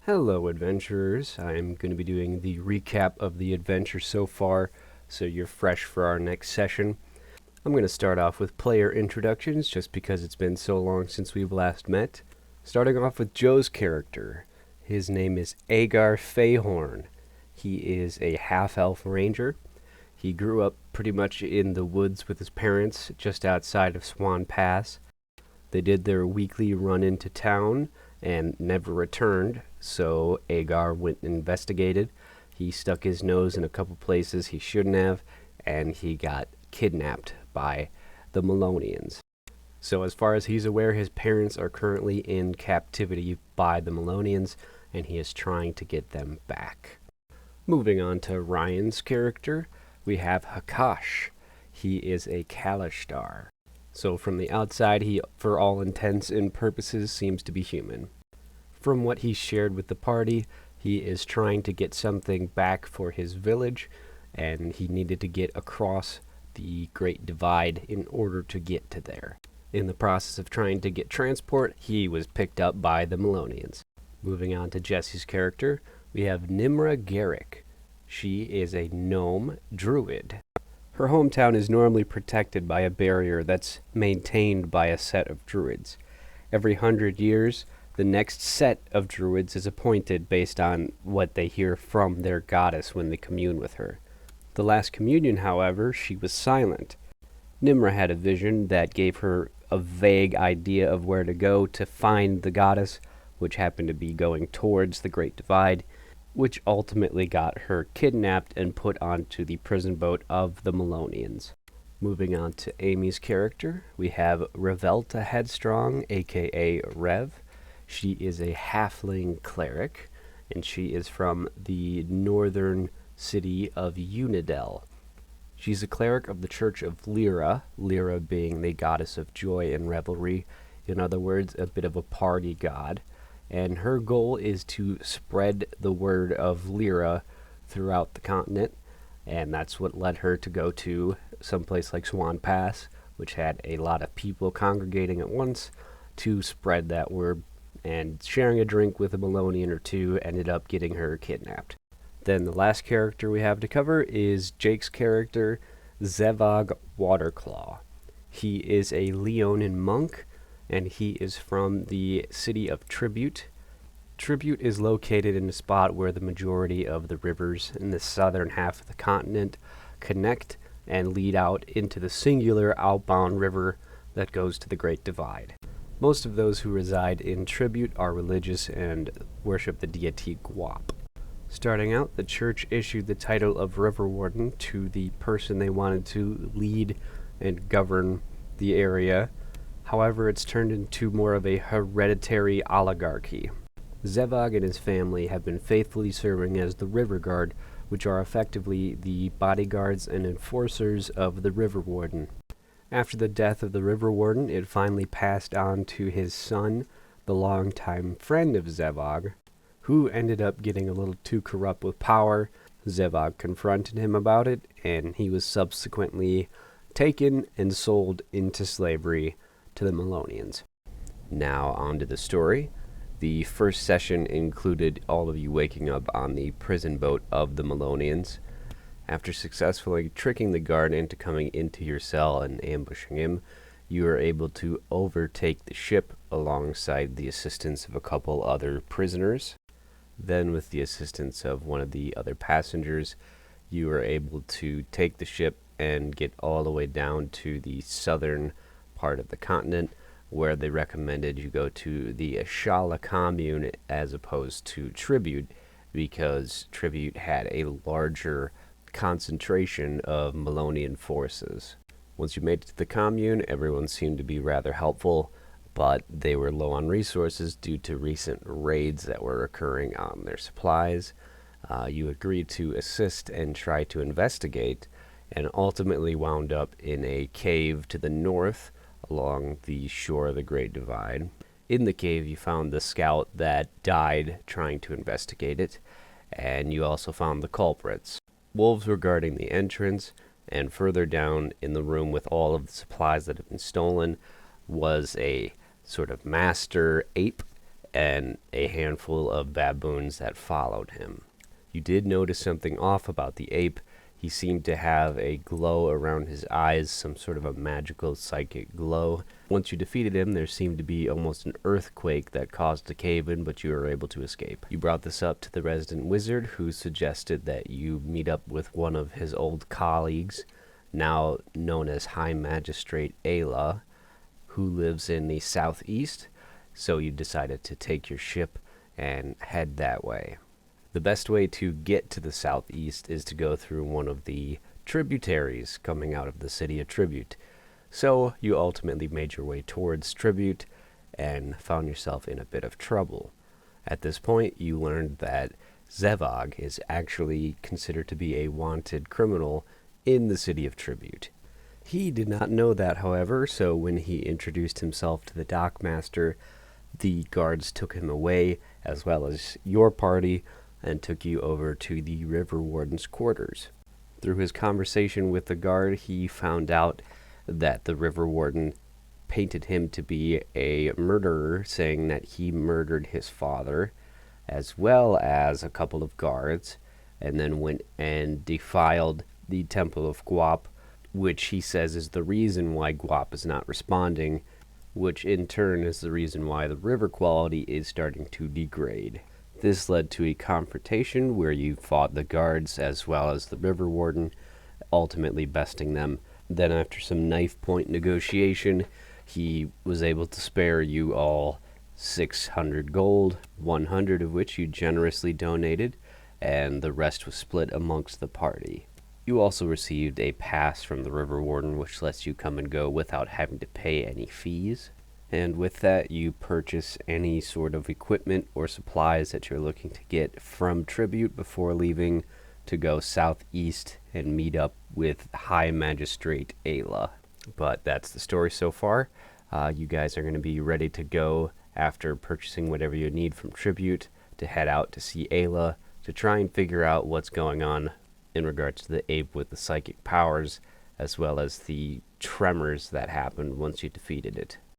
Hello, adventurers. I'm going to be doing the recap of the adventure so far, so you're fresh for our next session. I'm going to start off with player introductions, just because it's been so long since we've last met. Starting off with Joe's character. His name is Agar Fayhorn. He is a half-elf ranger. He grew up pretty much in the woods with his parents, just outside of Swan Pass. They did their weekly run into town and never returned, so Agar went and investigated. He stuck his nose in a couple places he shouldn't have, and he got kidnapped by the Melonians. So as far as he's aware, his parents are currently in captivity by the Melonians, and he is trying to get them back. Moving on to Ryan's character, we have Hakash. He is a Kalashtar. So from the outside, he, for all intents and purposes, seems to be human. From what he shared with the party, he is trying to get something back for his village, and he needed to get across the Great Divide in order to get to there. In the process of trying to get transport, he was picked up by the Melonians. Moving on to Jesse's character, we have Nimra Garrick. She is a gnome druid. Her hometown is normally protected by a barrier that's maintained by a set of druids. Every 100 years, the next set of druids is appointed based on what they hear from their goddess when they commune with her. The last communion, however, she was silent. Nimra had a vision that gave her a vague idea of where to go to find the goddess, which happened to be going towards the Great Divide, which ultimately got her kidnapped and put onto the prison boat of the Melonians. Moving on to Amy's character, we have Revelta Headstrong, aka Rev. She is a halfling cleric, and she is from the northern city of Unidel. She's a cleric of the Church of Lyra, Lyra being the goddess of joy and revelry, in other words, a bit of a party god. And her goal is to spread the word of Lyra throughout the continent, and that's what led her to go to someplace like Swan Pass, which had a lot of people congregating at once to spread that word, and sharing a drink with a Melonian or two ended up getting her kidnapped. Then the last character we have to cover is Jake's character, Zevog Waterclaw. He is a Leonin monk, and he is from the city of Tribute. Tribute is located in a spot where the majority of the rivers in the southern half of the continent connect and lead out into the singular outbound river that goes to the Great Divide. Most of those who reside in Tribute are religious and worship the deity Guap. Starting out, the church issued the title of River Warden to the person they wanted to lead and govern the area. However, it's turned into more of a hereditary oligarchy. Zevog and his family have been faithfully serving as the River Guard, which are effectively the bodyguards and enforcers of the River Warden. After the death of the River Warden, it finally passed on to his son, the longtime friend of Zevog, who ended up getting a little too corrupt with power. Zevog confronted him about it, and he was subsequently taken and sold into slavery to the Melonians. Now on to the story. The first session included all of you waking up on the prison boat of the Melonians. After successfully tricking the guard into coming into your cell and ambushing him, you are able to overtake the ship alongside the assistance of a couple other prisoners. Then, with the assistance of one of the other passengers, you are able to take the ship and get all the way down to the southern part of the continent, where they recommended you go to the Ashala commune as opposed to Tribute, because Tribute had a larger concentration of Melonian forces. Once you made it to the commune, everyone seemed to be rather helpful, but they were low on resources due to recent raids that were occurring on their supplies. You agreed to assist and try to investigate, and ultimately wound up in a cave to the north along the shore of the Great Divide. In the cave, you found the scout that died trying to investigate it, and you also found the culprits. Wolves were guarding the entrance, and further down in the room with all of the supplies that had been stolen was a sort of master ape, and a handful of baboons that followed him. You did notice something off about the ape. He seemed to have a glow around his eyes, some sort of a magical psychic glow. Once you defeated him, there seemed to be almost an earthquake that caused a cave-in, but you were able to escape. You brought this up to the resident wizard, who suggested that you meet up with one of his old colleagues, now known as High Magistrate Ayla, who lives in the southeast, so you decided to take your ship and head that way. The best way to get to the southeast is to go through one of the tributaries coming out of the city of Tribute. So you ultimately made your way towards Tribute and found yourself in a bit of trouble. At this point, you learned that Zevog is actually considered to be a wanted criminal in the city of Tribute. He did not know that, however, so when he introduced himself to the dockmaster, the guards took him away, as well as your party, and took you over to the river warden's quarters. Through his conversation with the guard, he found out that the river warden painted him to be a murderer, saying that he murdered his father, as well as a couple of guards, and then went and defiled the Temple of Guap, which he says is the reason why Guap is not responding, which in turn is the reason why the river quality is starting to degrade. This led to a confrontation where you fought the guards as well as the river warden, ultimately besting them. Then after some knife point negotiation, he was able to spare you all 600 gold, 100 of which you generously donated, and the rest was split amongst the party. You also received a pass from the river warden, which lets you come and go without having to pay any fees. And with that, you purchase any sort of equipment or supplies that you're looking to get from Tribute before leaving to go southeast and meet up with High Magistrate Ayla. But that's the story so far. You guys are going to be ready to go after purchasing whatever you need from Tribute to head out to see Ayla to try and figure out what's going on in regards to the ape with the psychic powers, as well as the tremors that happened once you defeated it.